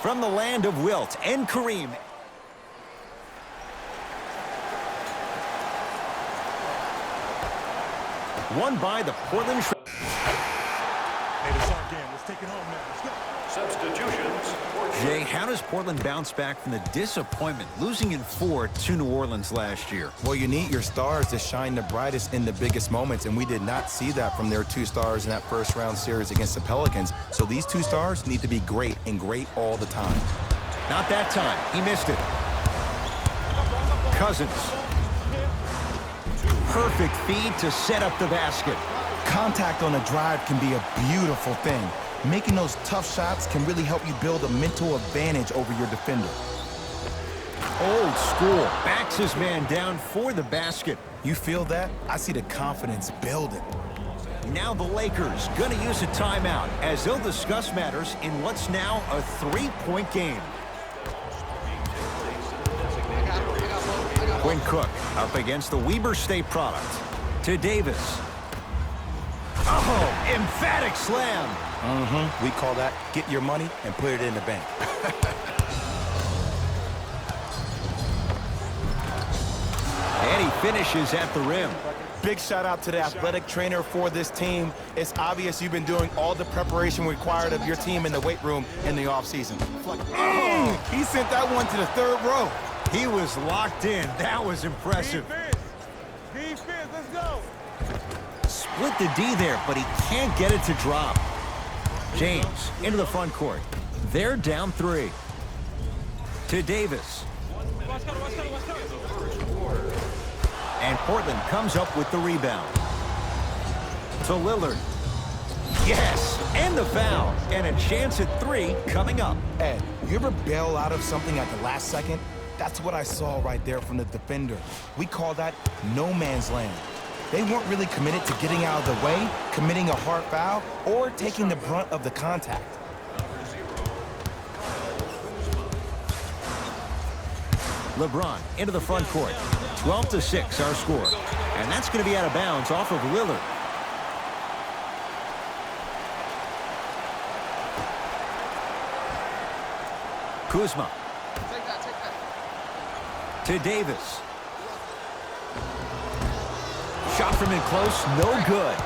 From the land of Wilt and Kareem. Won by the Portland Trail. Hey, it's our game. Let's take it home now. Let's go. Substitutions. Jay, how does Portland bounce back from the disappointment losing in 4 to New Orleans last year? Well, you need your stars to shine the brightest in the biggest moments, and we did not see that from their 2 stars in that first-round series against the Pelicans. So these 2 stars need to be great and great all the time. Not that time. He missed it. Cousins. Perfect feed to set up the basket. Contact on a drive can be a beautiful thing. Making those tough shots can really help you build a mental advantage over your defender. Old school. Backs his man down for the basket. You feel that? I see the confidence building. Now the Lakers going to use a timeout as they'll discuss matters in what's now a 3-point game. Quinn Cook up against the Weber State product. To Davis. Oh, emphatic slam. We call that get your money and put it in the bank. And he finishes at the rim. Big shout out to the athletic trainer for this team. It's obvious you've been doing all the preparation required of your team in the weight room in the offseason. He sent that one to the 3rd row. He was locked in. That was impressive. Defense, let's go. Split the D there, but he can't get it to drop. James into the front court. They're down 3. To Davis. And Portland comes up with the rebound. To Lillard. Yes, and the foul. And a chance at 3 coming up. Ed, you ever bail out of something at the last second? That's what I saw right there from the defender. We call that no man's land. They weren't really committed to getting out of the way, committing a hard foul, or taking the brunt of the contact. LeBron into the front court. 12-6 our score. And that's going to be out of bounds off of Lillard. Kuzma. To Davis. Shot from in close, no good.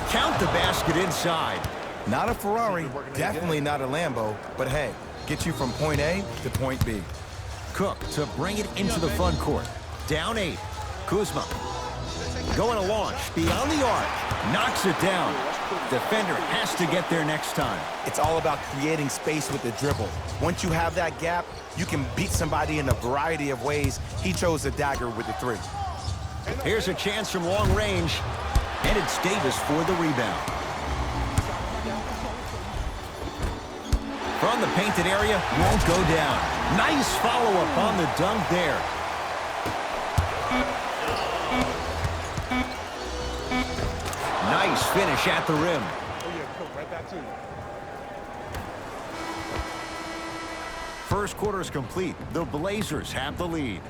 Count the basket inside. Not a Ferrari, definitely not a Lambo, but hey, get you from point A to point B. Cook to bring it into the front court. Down 8. Kuzma. Going to launch beyond the arc. Knocks it down. Defender has to get there next time. It's all about creating space with the dribble. Once you have that gap, you can beat somebody in a variety of ways. He chose the dagger with the 3. Here's a chance from long range. And it's Davis for the rebound. From the painted area, won't go down. Nice follow-up on the dunk there. Nice finish at the rim. Oh, yeah, come right back to you. First quarter is complete. The Blazers have the lead.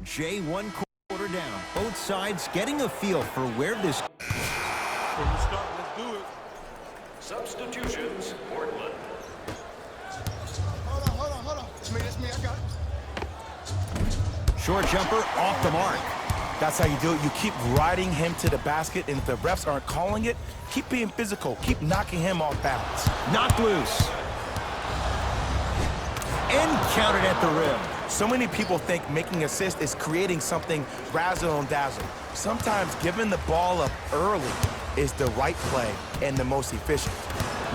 Jay, 1 quarter down. Both sides getting a feel for where this... From the start, let's do it. Substitutions. Portland. Hold on. It's me, I got it. Short jumper off the mark. That's how you do it. You keep riding him to the basket, and if the refs aren't calling it, keep being physical. Keep knocking him off balance. Knocked loose. And counted at the rim. So many people think making assists is creating something razzle and dazzle. Sometimes giving the ball up early is the right play and the most efficient.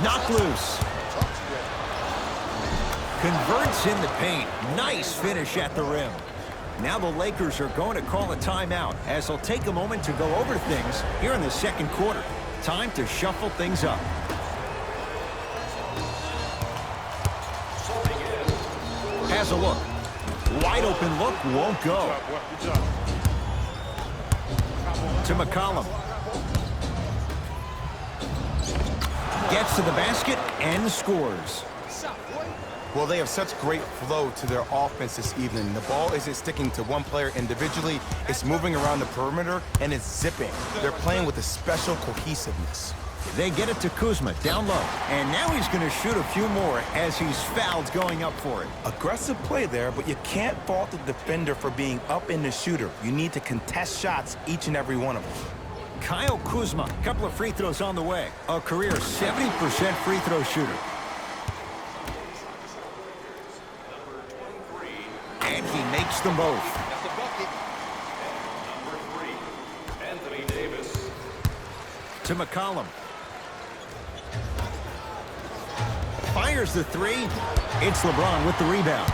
Knocked loose. Converts in the paint. Nice finish at the rim. Now the Lakers are going to call a timeout as they'll take a moment to go over things here in the second quarter. Time to shuffle things up. Has a look. Wide open look, won't go. Good job. To McCollum. Gets to the basket and scores. Well, they have such great flow to their offense this evening. The ball isn't sticking to one player individually. It's moving around the perimeter, and it's zipping. They're playing with a special cohesiveness. They get it to Kuzma down low, and now he's going to shoot a few more as he's fouled going up for it. Aggressive play there, but you can't fault the defender for being up in the shooter. You need to contest shots, each and every one of them. Kyle Kuzma, a couple of free throws on the way. A career 70% free throw shooter. And he makes them both. That's the bucket. Number 3, Anthony Davis. To McCollum. Fires the three. It's LeBron with the rebound.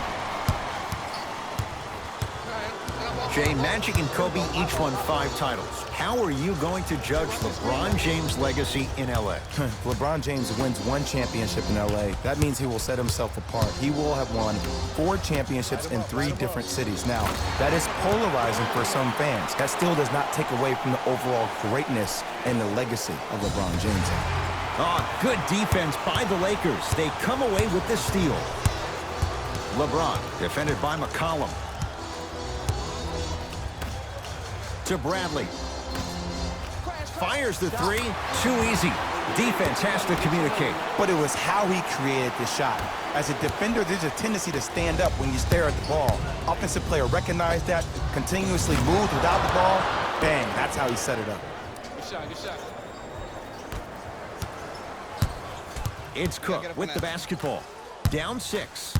Jay, Magic and Kobe each won 5 titles. How are you going to judge LeBron James' legacy in L.A.? LeBron James wins 1 championship in L.A. That means he will set himself apart. He will have won 4 championships in 3 different cities. Now, that is polarizing for some fans. That still does not take away from the overall greatness and the legacy of LeBron James. Oh, good defense by the Lakers. They come away with the steal. LeBron, defended by McCollum. To Bradley. Fires the three. Too easy. Defense has to communicate. But it was how he created the shot. As a defender, there's a tendency to stand up when you stare at the ball. Offensive player recognized that, continuously moved without the ball. Bang, that's how he set it up. Good shot, good shot. It's Cook with the basketball. Down 6.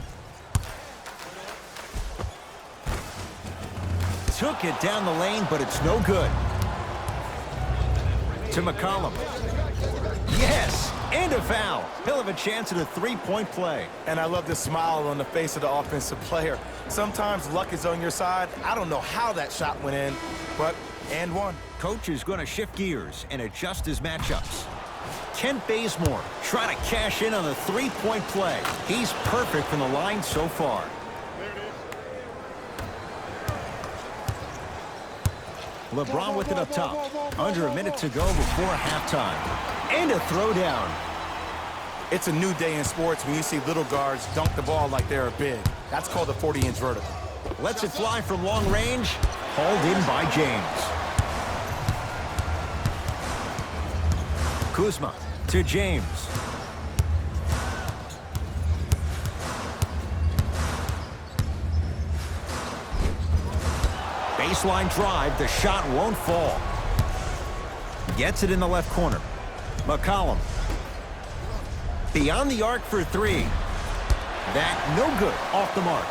Took it down the lane, but it's no good. To McCollum. Yes, and a foul. He'll have a chance at a 3-point play. And I love the smile on the face of the offensive player. Sometimes luck is on your side. I don't know how that shot went in, but and one. Coach is going to shift gears and adjust his matchups. Kent Bazemore trying to cash in on the 3-point play. He's perfect from the line so far. LeBron with it up top. Under a minute to go before halftime. And a throwdown. It's a new day in sports when you see little guards dunk the ball like they're big. That's called a 40-inch vertical. Lets it fly from long range. Hauled in by James. Kuzma to James. Baseline drive, the shot won't fall. Gets it in the left corner. McCollum. Beyond the arc for 3. That no good, off the mark.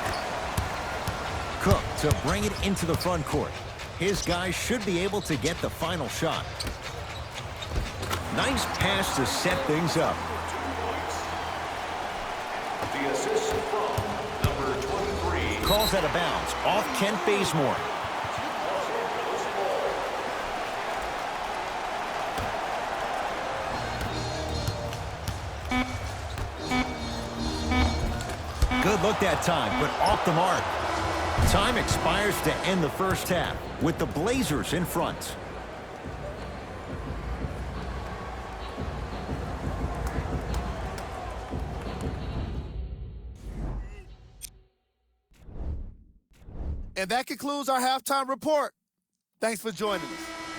Cook to bring it into the front court. His guys should be able to get the final shot. Nice pass to set things up. The assist from number 23. Calls out of bounds, off Kent Bazemore. Good look that time, but off the mark. Time expires to end the first half with the Blazers in front. And that concludes our halftime report. Thanks for joining us.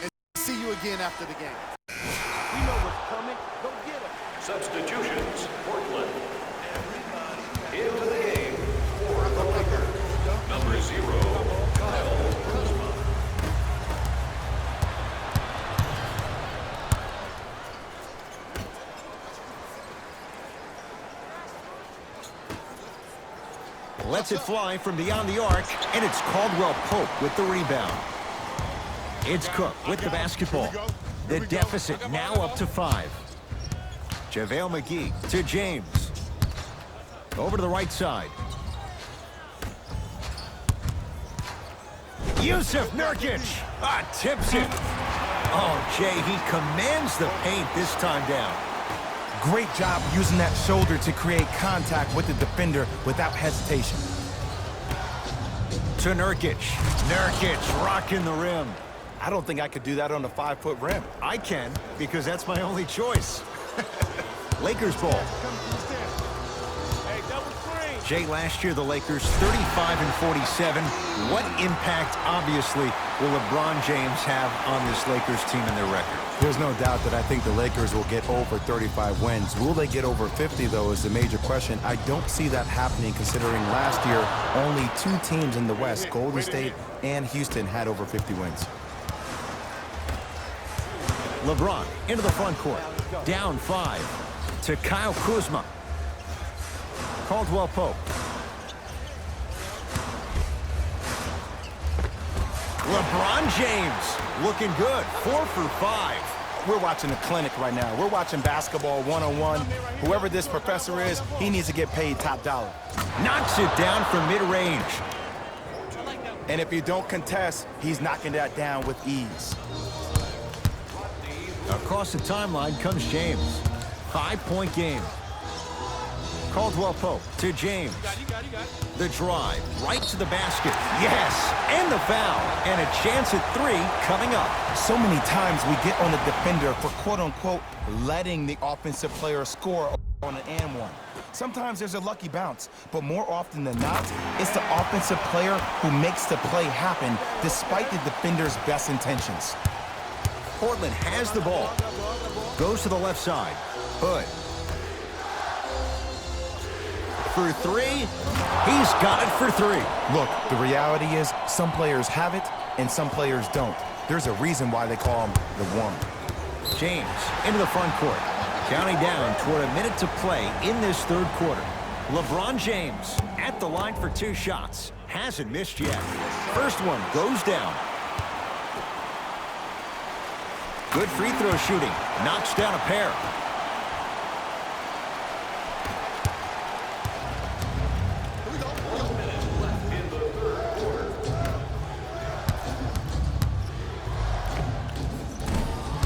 And see you again after the game. We know what's coming. Go get it. Substitutions, Portland. Into the game for the Lakers. Number 0, Kyle Kuzma. Lets it fly from beyond the arc, and it's Caldwell Pope with the rebound. It's Cook with the basketball. The deficit now up to 5. JaVale McGee to James. Over to the right side. Yusuf Nurkic. Tips it. Oh, Jay, he commands the paint this time down. Great job using that shoulder to create contact with the defender without hesitation. To Nurkic. Nurkic rocking the rim. I don't think I could do that on a 5-foot rim. I can, because that's my only choice. Lakers ball. Hey, double 3. Jay, last year the Lakers 35 and 47. What impact, obviously, will LeBron James have on this Lakers team and their record? There's no doubt that I think the Lakers will get over 35 wins. Will they get over 50, though, is the major question. I don't see that happening, considering last year only 2 teams in the West, Golden State and Houston, had over 50 wins. LeBron into the front court. Down 5 to Kyle Kuzma. Caldwell Pope. LeBron James looking good. 4 for 5. We're watching a clinic right now. We're watching basketball one-on-one. Whoever this professor is, he needs to get paid top dollar. Knocks it down from mid-range. And if you don't contest, he's knocking that down with ease. Across the timeline comes James. 5-point game. Caldwell Pope to James. The drive right to the basket. Yes, and the foul. And a chance at 3 coming up. So many times we get on the defender for quote-unquote letting the offensive player score on an and one. Sometimes there's a lucky bounce, but more often than not, it's the offensive player who makes the play happen despite the defender's best intentions. Portland has the ball. Goes to the left side. Hood. For 3. He's got it for 3. Look, the reality is some players have it and some players don't. There's a reason why they call him the one. James into the front court. Counting down toward a minute to play in this third quarter. LeBron James at the line for 2 shots. Hasn't missed yet. First one goes down. Good free throw shooting. Knocks down a pair.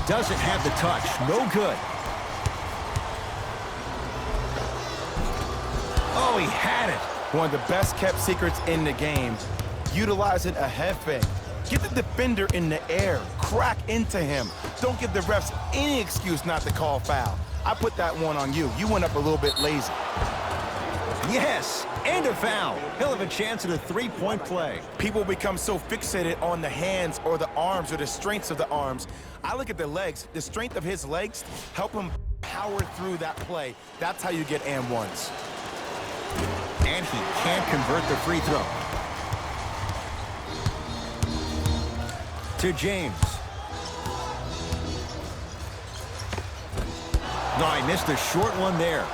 Doesn't have the touch. No good. Oh, he had it. One of the best kept secrets in the game. Utilizing a head fake. Get the defender in the air. Crack into him. Don't give the refs any excuse not to call foul. I put that one on you. You went up a little bit lazy. Yes, and a foul. He'll have a chance at a 3-point play. People become so fixated on the hands or the arms or the strengths of the arms. I look at the legs. The strength of his legs help him power through that play. That's how you get and ones. And he can't convert the free throw. To James. No, I missed a short one there.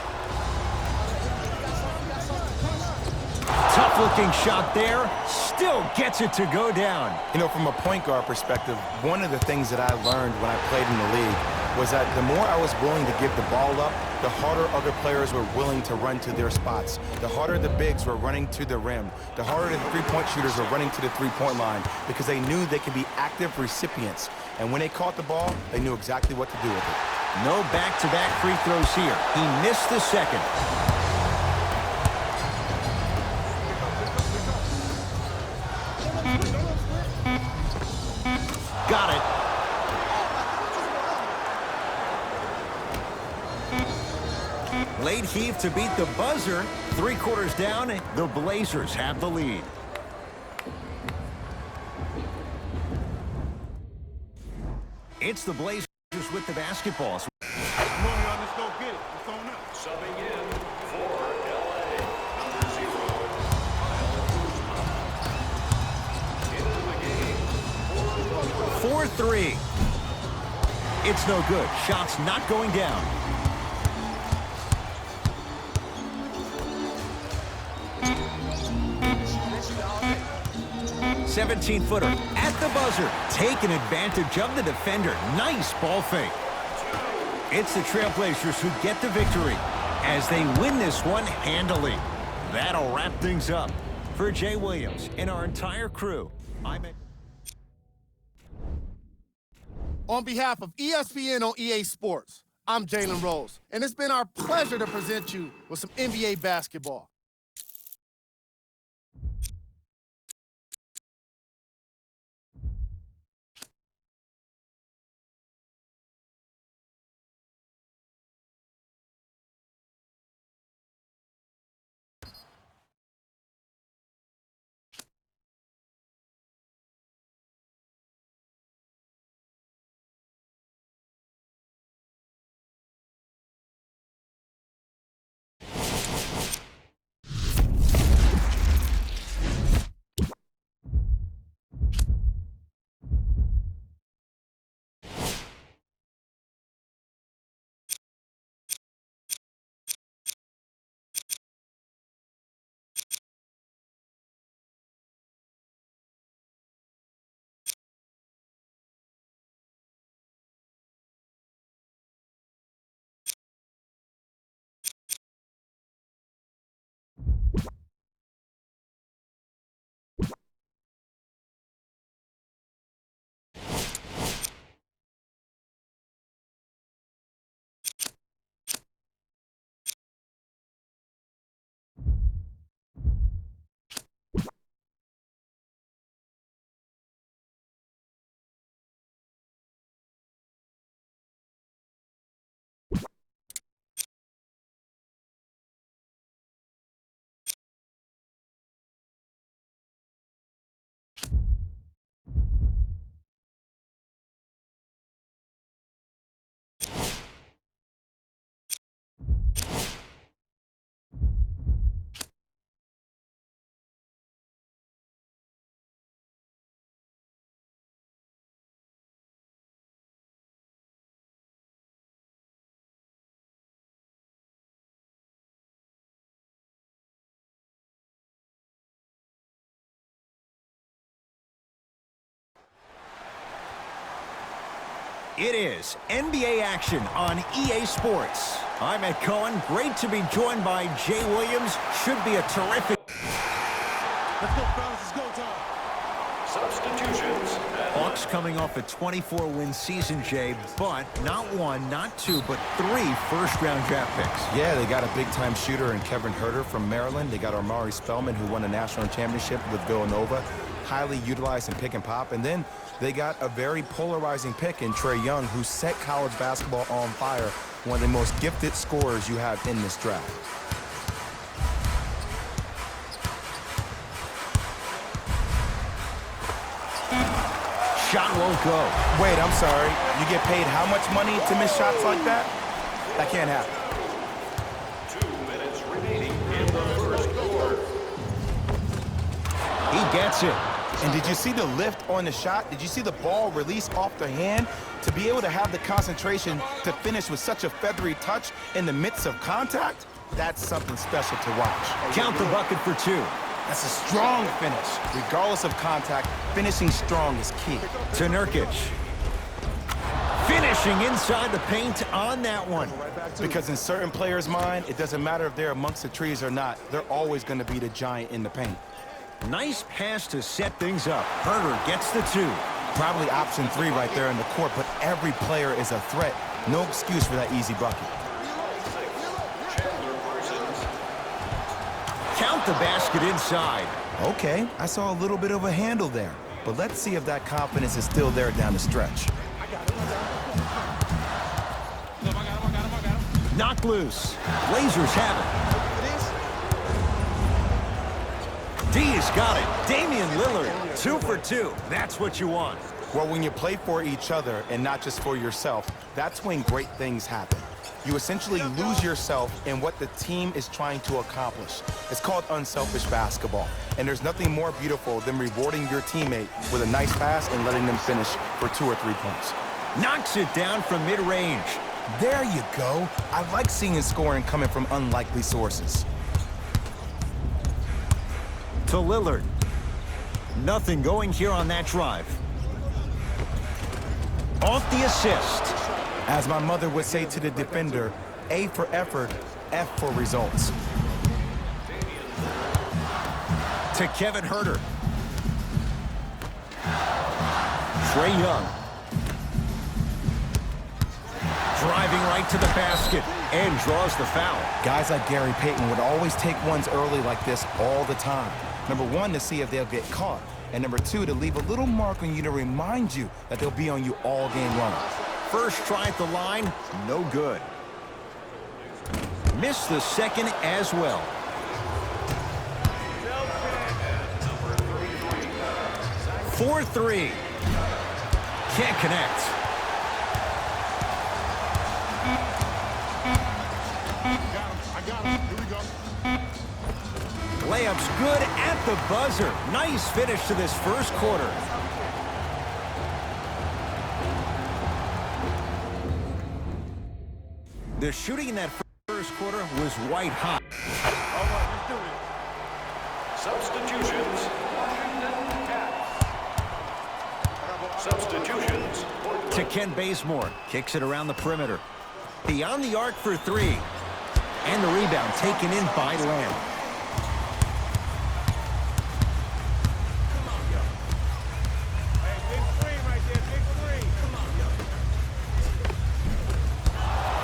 Tough-looking shot there. Still gets it to go down. You know, from a point guard perspective, one of the things that I learned when I played in the league was that the more I was willing to give the ball up, the harder other players were willing to run to their spots. The harder the bigs were running to the rim. The harder the three-point shooters were running to the three-point line because they knew they could be active recipients. And when they caught the ball, they knew exactly what to do with it. No back-to-back free throws here. He missed the second. Got it. Late heave to beat the buzzer. 3 quarters down, the Blazers have the lead. It's the Blazers with the basketball. Come on, y'all, let's go get it. It's on up. Subbing in for LA, number 0, Kyle Kuzma. Into the game 4-3. It's no good. Shots not going down. "17-footer at the buzzer, taking advantage of the defender. Nice ball fake. It's the Trailblazers who get the victory as they win this one handily. That'll wrap things up. For Jay Williams and our entire crew, On behalf of ESPN on EA Sports, I'm Jalen Rose, and it's been our pleasure to present you with some NBA basketball. It is NBA action on EA Sports. I'm Ed Cohen. Great to be joined by Jay Williams. Should be a terrific... Let's go, fellas. It's go time. Substitutions. Hawks coming off a 24-win season, Jay, but not one, not two, but 3 first-round draft picks. Yeah, they got a big-time shooter in Kevin Huerter from Maryland. They got Omari Spellman, who won a national championship with Villanova, highly utilized in pick and pop. And then they got a very polarizing pick in Trae Young, who set college basketball on fire, one of the most gifted scorers you have in this draft. Shot won't go. Wait, I'm sorry. You get paid how much money to miss shots like that? That can't happen. 2 minutes remaining in the first quarter. He gets it. And did you see the lift on the shot? Did you see the ball release off the hand? To be able to have the concentration to finish with such a feathery touch in the midst of contact, that's something special to watch. Count the bucket for 2. That's a strong finish. Regardless of contact, finishing strong is key. To Nurkic. Finishing inside the paint on that one. Because in certain players' mind, it doesn't matter if they're amongst the trees or not. They're always going to be the giant in the paint. Nice pass to set things up. Huerter gets the 2. Probably option 3 right there in the court, but every player is a threat. No excuse for that easy bucket. Count the basket inside. Okay, I saw a little bit of a handle there, but let's see if that confidence is still there down the stretch. Knocked loose. Blazers have it. D's got it. Damian Lillard, 2 for 2. That's what you want. Well, when you play for each other and not just for yourself, that's when great things happen. You essentially lose yourself in what the team is trying to accomplish. It's called unselfish basketball. And there's nothing more beautiful than rewarding your teammate with a nice pass and letting them finish for 2 or 3 points. Knocks it down from mid-range. There you go. I like seeing scoring coming from unlikely sources. To Lillard. Nothing going here on that drive. Off the assist. As my mother would say to the defender, A for effort, F for results. To Kevin Huerter. Trae Young. Driving right to the basket and draws the foul. Guys like Gary Payton would always take ones early like this all the time. Number 1, to see if they'll get caught. And number 2, to leave a little mark on you to remind you that they'll be on you all game long. First try at the line, no good. Missed the second as well. For 3. Can't connect. I got him. Here we go. Layup's good at the buzzer. Nice finish to this first quarter. The shooting in that first quarter was white hot. All right, let's do it. Substitutions. Substitutions. To Ken Bazemore. Kicks it around the perimeter. Beyond the arc for 3. And the rebound taken in by Lamb.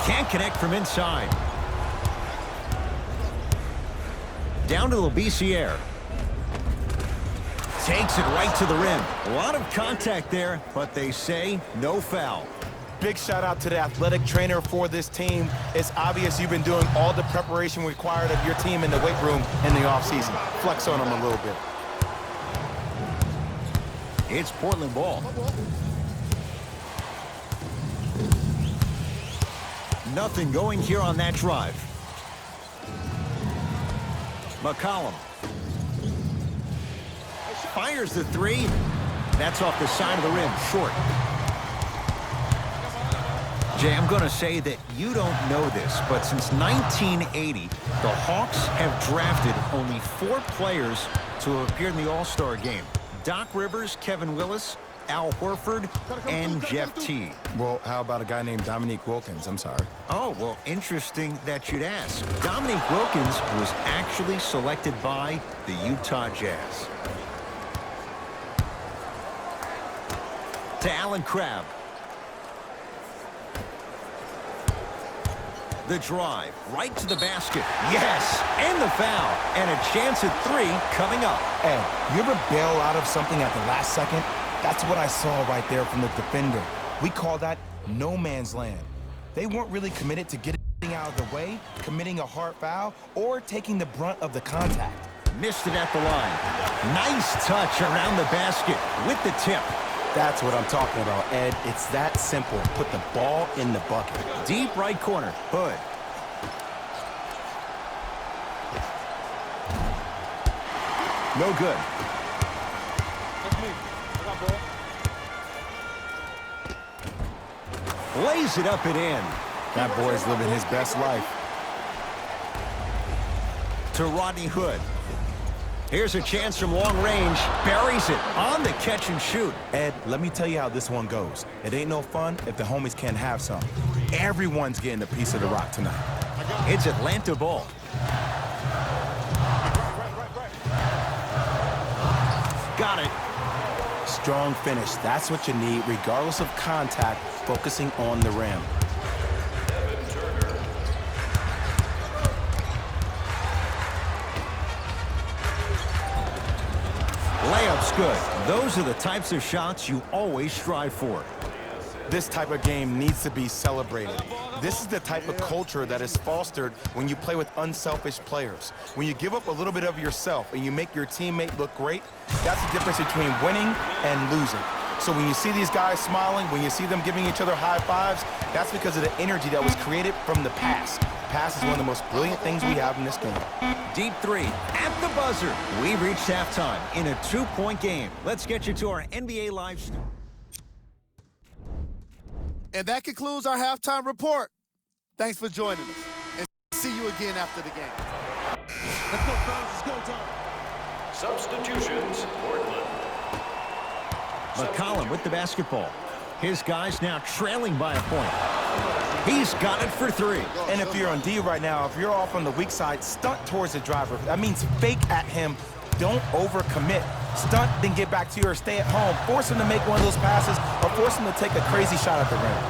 Can't connect from inside. Down to Labissiere. Takes it right to the rim. A lot of contact there, but they say no foul. Big shout out to the athletic trainer for this team. It's obvious you've been doing all the preparation required of your team in the weight room in the offseason. Flex on them a little bit. It's Portland ball. Nothing going here on that drive. McCollum. Fires the 3. That's off the side of the rim, short. Jay, I'm going to say that you don't know this, but since 1980, the Hawks have drafted only 4 players to appear in the All-Star game. Doc Rivers, Kevin Willis, Al Horford and Jeff Teague. Well, how about a guy named Dominique Wilkins? I'm sorry. Oh, well, interesting that you'd ask. Dominique Wilkins was actually selected by the Utah Jazz. To Allen Crabbe. The drive, right to the basket. Yes, and the foul. And a chance at 3 coming up. Ed, you ever bail out of something at the last second? That's what I saw right there from the defender. We call that no man's land. They weren't really committed to getting out of the way, committing a hard foul, or taking the brunt of the contact. Missed it at the line. Nice touch around the basket with the tip. That's what I'm talking about, Ed. It's that simple. Put the ball in the bucket. Deep right corner, Hood. No good. Lays it up and in. That boy's living his best life. To Rodney Hood. Here's a chance from long range. Buries it on the catch and shoot. Ed, let me tell you how this one goes. It ain't no fun if the homies can't have some. Everyone's getting a piece of the rock tonight. It's Atlanta ball. Got it. Strong finish. That's what you need, regardless of contact, focusing on the rim. Layup's good. Those are the types of shots you always strive for. This type of game needs to be celebrated. This is the type of culture that is fostered when you play with unselfish players. When you give up a little bit of yourself and you make your teammate look great, that's the difference between winning and losing. So when you see these guys smiling, when you see them giving each other high fives, that's because of the energy that was created from the pass. Pass is one of the most brilliant things we have in this game. Deep 3 at the buzzer. We've reached halftime in a 2-point game. Let's get you to our NBA Live. And that concludes our halftime report. Thanks for joining us. And see you again after the game. Let's go, fellas. It's go time. Substitutions, Portland. McCollum with the basketball. His guys now trailing by a point. He's got it for 3. And if you're on D right now, if you're off on the weak side, stunt towards the driver. That means fake at him. Don't overcommit. Stunt, then get back to you or stay at home. Force him to make one of those passes or force him to take a crazy shot at the rim.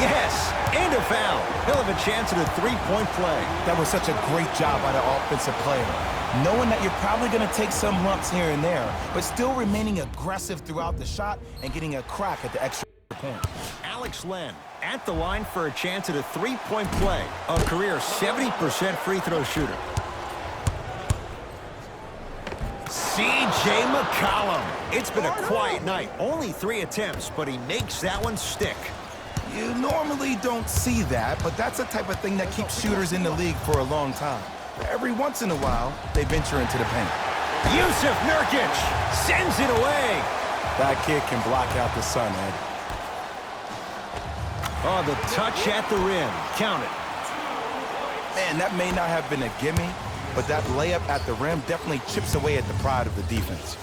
Yes, and a foul. He'll have a chance at a 3-point play. That was such a great job by the offensive player. Knowing that you're probably going to take some lumps here and there, but still remaining aggressive throughout the shot and getting a crack at the extra point. Alex Len at the line for a chance at a 3-point play. A career 70% free throw shooter. C.J. McCollum. It's been a quiet night. Only 3 attempts, but he makes that one stick. You normally don't see that, but that's the type of thing that keeps shooters in the league for a long time. Every once in a while, they venture into the paint. Yusuf Nurkic sends it away. That kid can block out the sun, Ed. Oh, the touch at the rim. Count it. Man, that may not have been a gimme, but that layup at the rim definitely chips away at the pride of the defense.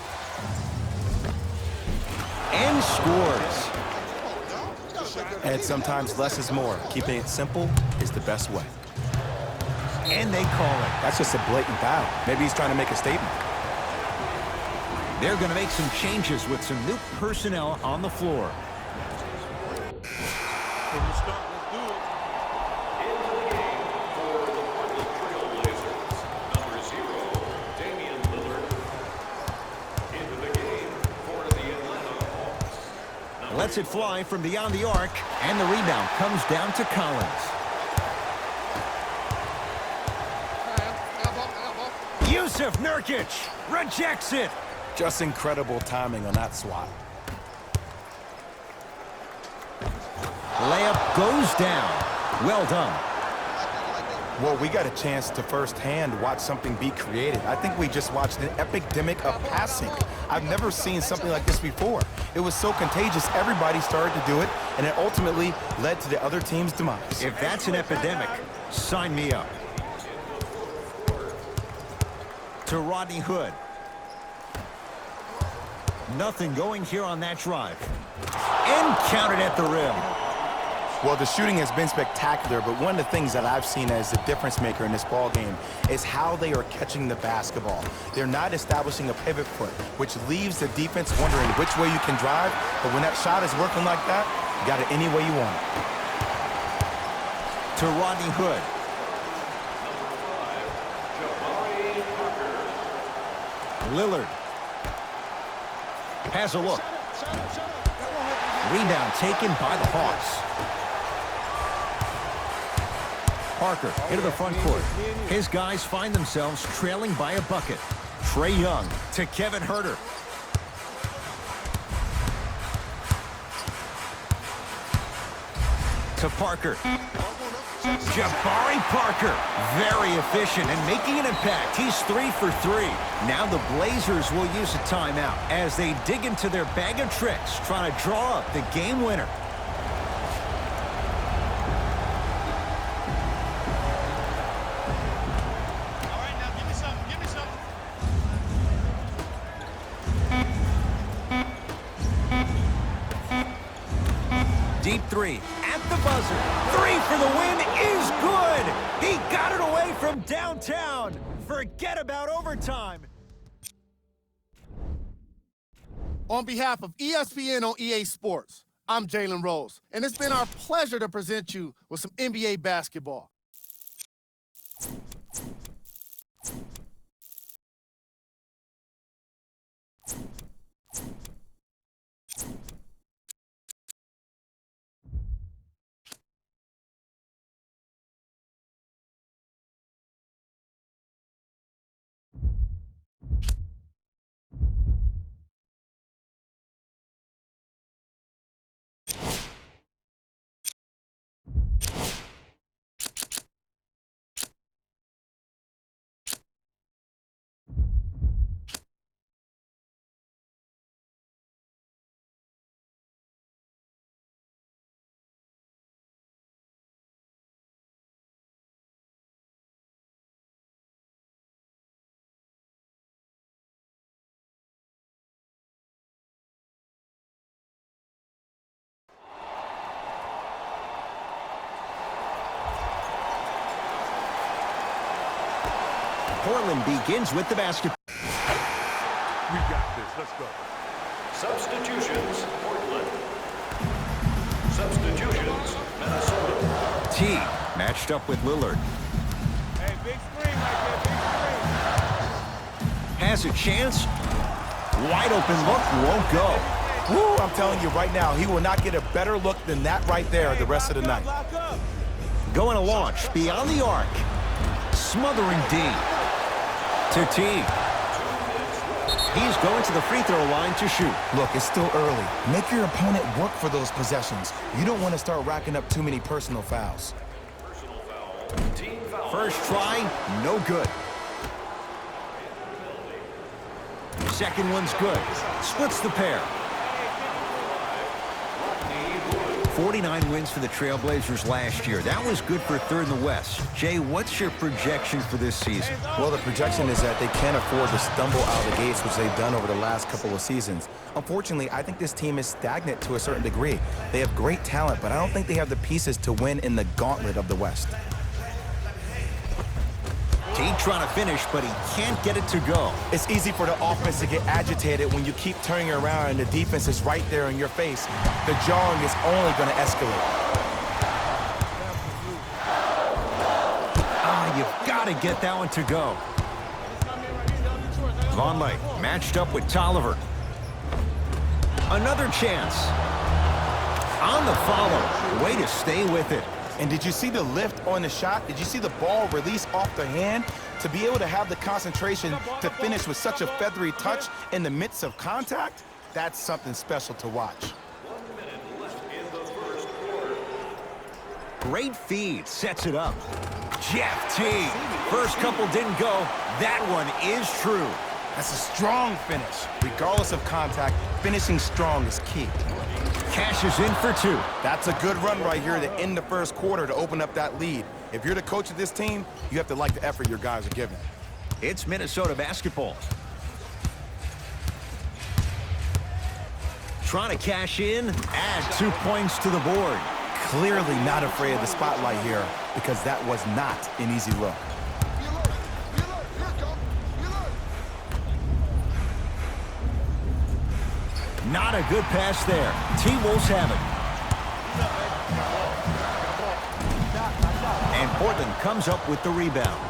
And scores. And sometimes less is more. Keeping it simple is the best way. And they call it. That's just a blatant foul. Maybe he's trying to make a statement. They're going to make some changes with some new personnel on the floor. When you start, let's do it. Into the game for the Portland Trail Blazers. Number 0, Damian Lillard. Into the game for the Atlanta Hawks. Lets it fly from beyond the arc, and the rebound comes down to Collins. Yusuf Nurkic rejects it. Just incredible timing on that swat. Layup goes down. Well done. Well, we got a chance to firsthand watch something be created. I think we just watched an epidemic of passing. I've never seen something like this before. It was so contagious, everybody started to do it, and it ultimately led to the other team's demise. If that's an epidemic, sign me up. To Rodney Hood. Nothing going here on that drive. And counted at the rim. Well, the shooting has been spectacular, but one of the things that I've seen as the difference maker in this ball game is how they are catching the basketball. They're not establishing a pivot foot, which leaves the defense wondering which way you can drive, but when that shot is working like that, you got it any way you want it. To Rodney Hood. Lillard has a look. Rebound taken by the Hawks. Parker into the front court. His guys find themselves trailing by a bucket. Trae Young to Kevin Huerter. To Parker. Jabari Parker, very efficient and making an impact. He's 3 for 3. Now the Blazers will use a timeout as they dig into their bag of tricks, trying to draw up the game winner. All right, now give me something. Give me something. Deep three at the buzzer. 3 for the win is good. He got it away from downtown. Forget about overtime. On behalf of ESPN on EA Sports, I'm Jalen Rose, and it's been our pleasure to present you with some NBA basketball. Portland begins with the basketball. We got this. Let's go. Substitutions, Portland. Substitutions, Minnesota. T matched up with Lillard. Hey, big screen right there. Big screen. Has a chance. Wide open look, won't go. Woo, I'm telling you right now, he will not get a better look than that right there the rest of the night. Lock up. Going to launch beyond the arc. Smothering D. To T. He's going to the free throw line to shoot. Look, it's still early. Make your opponent work for those possessions. You don't want to start racking up too many personal fouls. Personal foul. Team foul. First try, no good. Second one's good. Splits the pair. 49 wins for the Trailblazers last year. That was good for third in the West. Jay, what's your projection for this season? Well, the projection is that they can't afford to stumble out of the gates, which they've done over the last couple of seasons. Unfortunately, I think this team is stagnant to a certain degree. They have great talent, but I don't think they have the pieces to win in the gauntlet of the West. T trying to finish, but he can't get it to go. It's easy for the offense to get agitated when you keep turning around and the defense is right there in your face. The jawing is only going to escalate. You've got to get that one to go. Vonleh matched up with Tolliver. Another chance. On the follow. Way to stay with it. And did you see the lift on the shot? Did you see the ball release off the hand? To be able to have the concentration to finish with such a feathery touch in the midst of contact, that's something special to watch. 1 minute left in the first quarter. Great feed, sets it up. Jeff T. First couple didn't go. That one is true. That's a strong finish. Regardless of contact, finishing strong is key. Cashes in for 2. That's a good run right here to end the first quarter to open up that lead. If you're the coach of this team, you have to like the effort your guys are giving. It's Minnesota basketball. Trying to cash in, add 2 points to the board. Clearly not afraid of the spotlight here because that was not an easy look. Not a good pass there. T-Wolves have it. And Portland comes up with the rebound.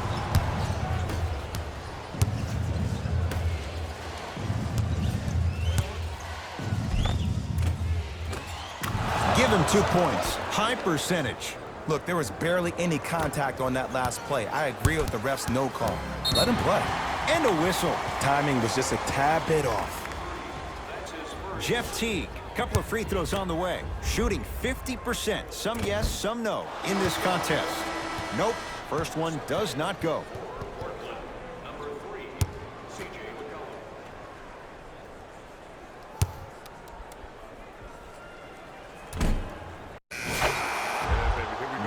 Give him 2 points. High percentage. Look, there was barely any contact on that last play. I agree with the ref's no call. Let him play. And a whistle. Timing was just a tad bit off. Jeff Teague, couple of free throws on the way. Shooting 50%. Some yes, some no in this contest. Nope. First one does not go. Number 3, C.J. McCollum.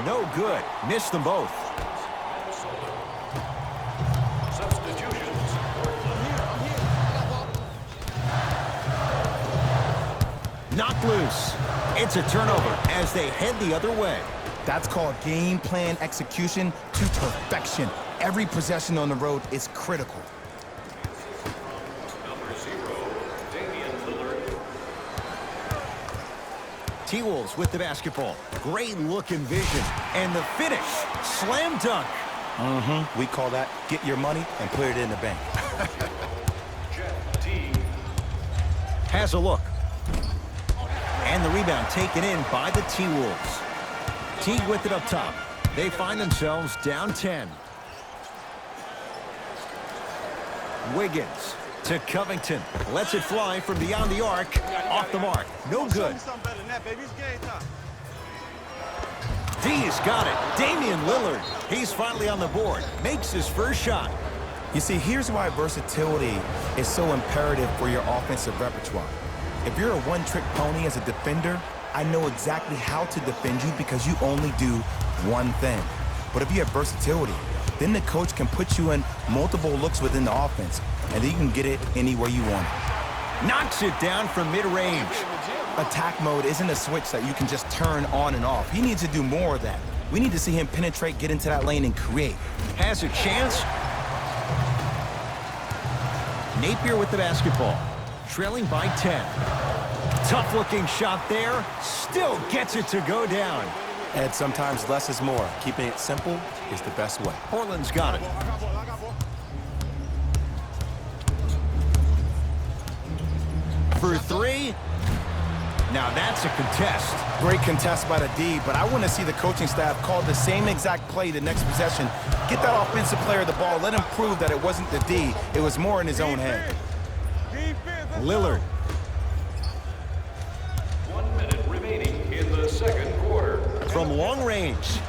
No good. Missed them both. Substitutions. Knocked loose. It's a turnover as they head the other way. That's called game plan execution to perfection. Every possession on the road is critical. Number 0, Damian Lillard. T-Wolves with the basketball. Great look and vision. And the finish. Slam dunk. We call that get your money and put it in the bank. Jeff Teague. Has a look. And the rebound taken in by the T-Wolves. Teague with it up top. They find themselves down 10. Wiggins to Covington. Lets it fly from beyond the arc. Off the mark. No good. D's got it. Damian Lillard. He's finally on the board. Makes his first shot. You see, here's why versatility is so imperative for your offensive repertoire. If you're a one-trick pony as a defender, I know exactly how to defend you because you only do one thing. But if you have versatility, then the coach can put you in multiple looks within the offense, and then you can get it anywhere you want it. Knocks it down from mid-range. Attack mode isn't a switch that you can just turn on and off. He needs to do more of that. We need to see him penetrate, get into that lane, and create. Has a chance. Napier with the basketball. Trailing by 10. Tough-looking shot there. Still gets it to go down. Ed, sometimes less is more. Keeping it simple is the best way. Portland's got it. For 3. Now that's a contest. Great contest by the D, but I want to see the coaching staff call the same exact play the next possession. Get that offensive player the ball. Let him prove that it wasn't the D. It was more in his own head. Lillard. 1 minute remaining in the second quarter. From long range.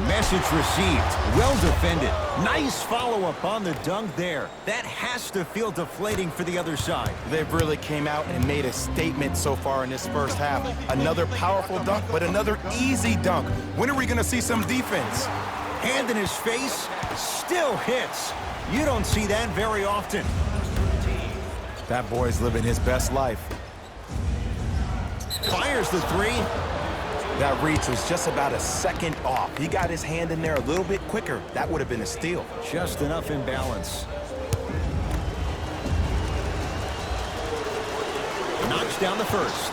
Message received. Well defended. Nice follow-up on the dunk there. That has to feel deflating for the other side. They've really came out and made a statement so far in this first half. Another powerful dunk, but another easy dunk. When are we going to see some defense? Hand in his face. Still hits. You don't see that very often. That boy's living his best life. Fires the 3. That reach was just about a second off. He got his hand in there a little bit quicker. That would have been a steal. Just enough imbalance. Knocks down the first.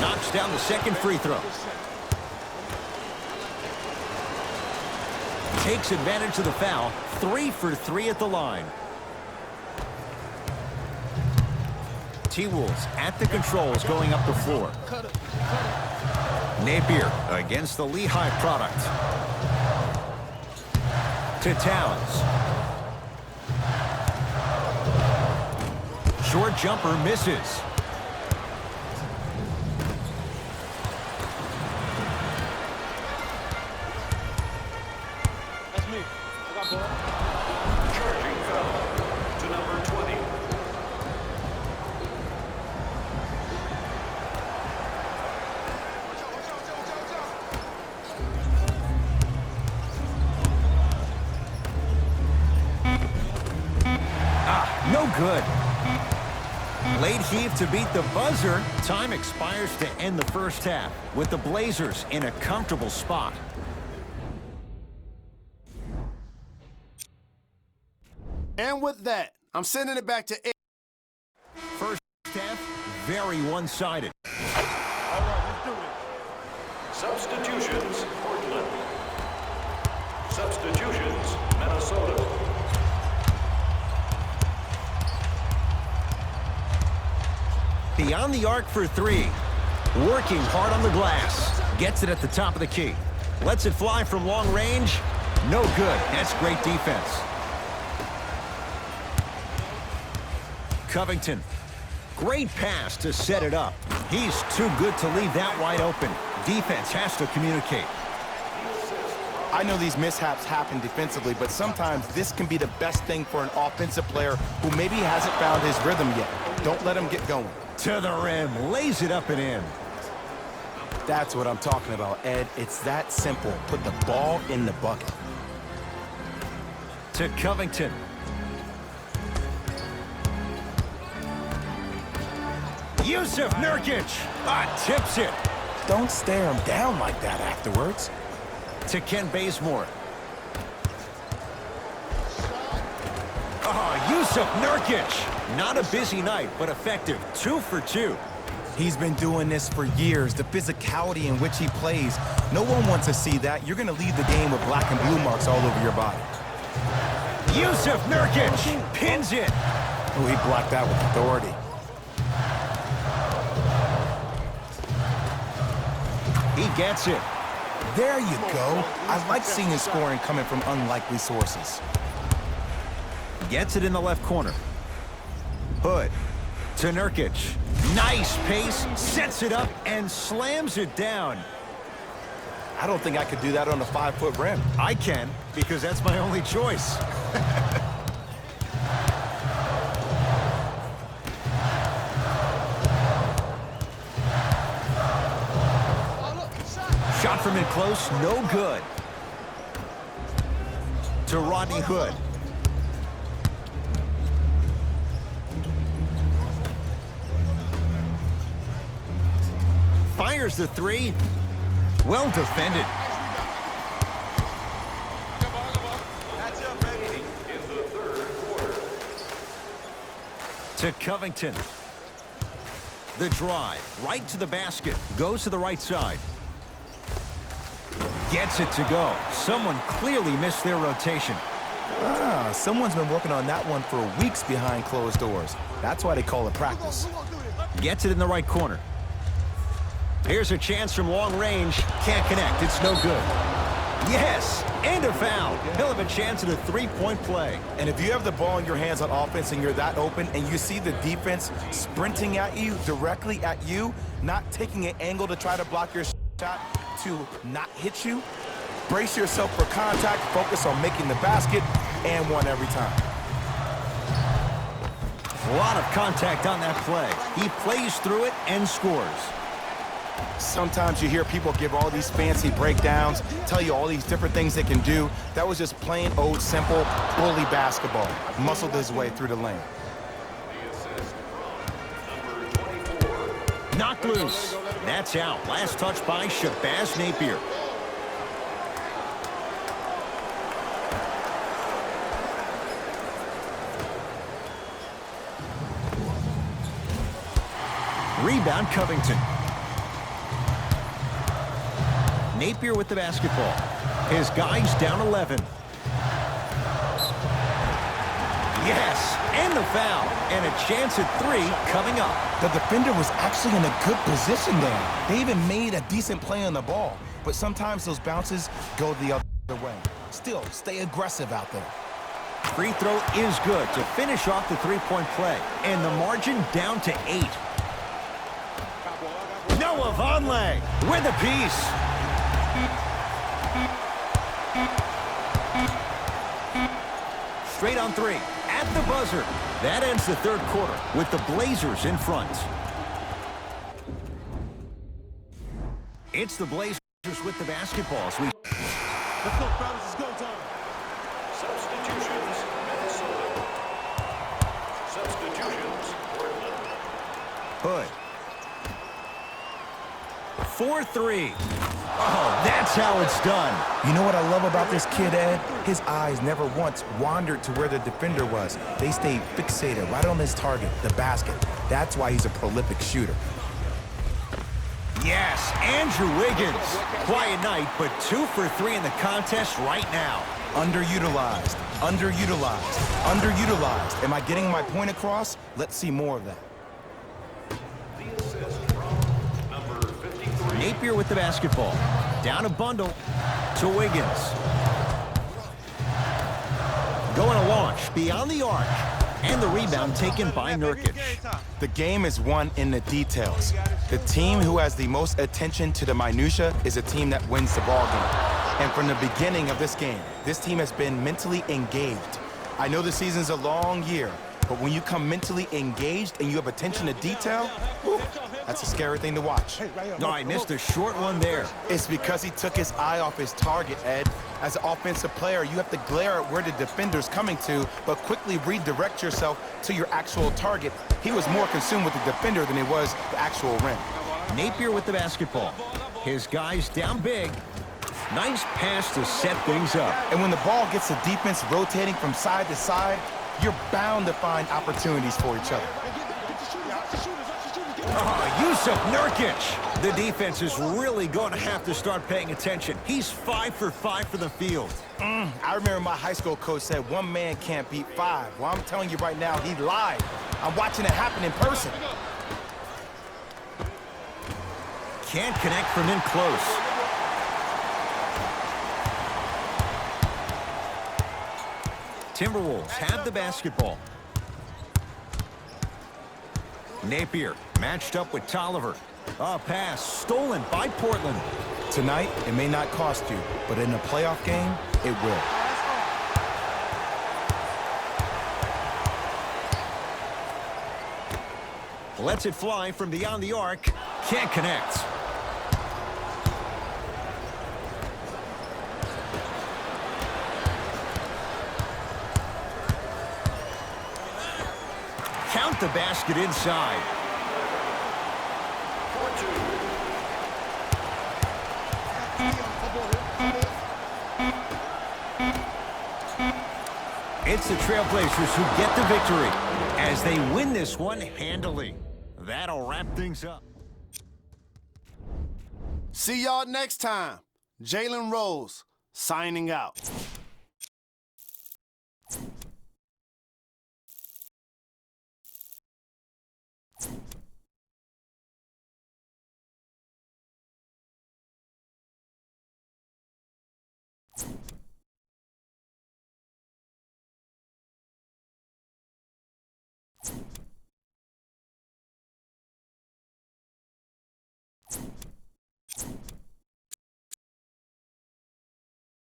Knocks down the second free throw. Takes advantage of the foul. 3 for 3 at the line. T-Wolves at the controls going up the floor. Napier against the Lehigh product. To Towns. Short jumper misses. That's me. I got ball. Charging foul to number 20. good. Late heave to beat the buzzer. Time expires to end the first half with the Blazers in a comfortable spot. And with that, I'm sending it back to Ed. First half, very one-sided. All right, let's do this. Substitutions, Portland. Substitutions, Minnesota. Beyond the arc for three. Working hard on the glass. Gets it at the top of the key. Lets it fly from long range. No good. That's great defense. Covington. Great pass to set it up. He's too good to leave that wide open. Defense has to communicate. I know these mishaps happen defensively, but sometimes this can be the best thing for an offensive player who maybe hasn't found his rhythm yet. Don't let him get going. To the rim. Lays it up and in. That's what I'm talking about, Ed. It's that simple. Put the ball in the bucket. To Covington. Yusuf Nurkic. Tips it. Don't stare him down like that afterwards. To Ken Bazemore. Yusuf Nurkic. Not a busy night, but effective. 2 for 2. He's been doing this for years. The physicality in which he plays. No one wants to see that. You're going to leave the game with black and blue marks all over your body. Yusuf Nurkic pins it. Oh, he blocked that with authority. He gets it. There you go. I like seeing his scoring coming from unlikely sources. Gets it in the left corner. Hood to Nurkic. Nice pace, sets it up, and slams it down. I don't think I could do that on a 5-foot rim. I can, because that's my only choice. Shot from in close, no good. To Rodney Hood. Fires the three. Well defended. That's it, baby. In the third quarter. To Covington. The drive, right to the basket. Goes to the right side. Gets it to go. Someone clearly missed their rotation. Someone's been working on that one for weeks behind closed doors. That's why they call it practice. Gets it in the right corner. Here's a chance from long range. Can't connect. It's no good. Yes, and a foul. He'll have a chance at a three-point play. And if you have the ball in your hands on offense and you're that open and you see the defense sprinting at you, directly at you, not taking an angle to try to block your shot to not hit you, brace yourself for contact, focus on making the basket, and one every time. A lot of contact on that play. He plays through it and scores. Sometimes you hear people give all these fancy breakdowns, tell you all these different things they can do. That was just plain old simple bully basketball. Muscled his way through the lane. Knocked loose. That's out. Last touch by Shabazz Napier. Rebound Covington. Napier with the basketball. His guys down 11. Yes, and the foul. And a chance at three coming up. The defender was actually in a good position there. They even made a decent play on the ball. But sometimes those bounces go the other way. Still, stay aggressive out there. Free throw is good to finish off the three-point play. And the margin down to 8. Noah Vonleh with a piece. Straight on three. At the buzzer. That ends the third quarter with the Blazers in front. It's the Blazers with the basketball. As we Let's go, fellas. It's go time. Substitutions, Minnesota. Substitutions, Portland. Hood. 4-3. Oh, that's how it's done. You know what I love about this kid, Ed? His eyes never once wandered to where the defender was. They stayed fixated right on his target, the basket. That's why he's a prolific shooter. Yes, Andrew Wiggins. Quiet night, but 2 for 3 in the contest right now. Underutilized, underutilized, underutilized. Am I getting my point across? Let's see more of that. The assist from number 53. Napier with the basketball. Down a bundle to Wiggins. Going to launch beyond the arc. And the rebound taken by Nurkic. The game is won in the details. The team who has the most attention to the minutia is a team that wins the ball game. And from the beginning of this game, this team has been mentally engaged. I know the season's a long year, but when you come mentally engaged and you have attention to detail, whew, that's a scary thing to watch. No, I missed a short one there. It's because he took his eye off his target, Ed. As an offensive player, you have to glare at where the defender's coming to, but quickly redirect yourself to your actual target. He was more consumed with the defender than he was the actual rim. Napier with the basketball. His guys down big. Nice pass to set things up. And when the ball gets the defense rotating from side to side, you're bound to find opportunities for each other. Oh, Yusuf Nurkic. The defense is really going to have to start paying attention. He's 5 for 5 for the field. I remember my high school coach said one man can't beat 5. Well, I'm telling you right now, he lied. I'm watching it happen in person. Can't connect from in close. Timberwolves have the basketball. Napier matched up with Tolliver. A pass stolen by Portland. Tonight, it may not cost you, but in a playoff game, it will. Lets it fly from beyond the arc. Can't connect. Count the basket inside. It's the Trailblazers who get the victory as they win this one handily. That'll wrap things up. See y'all next time. Jalen Rose signing out.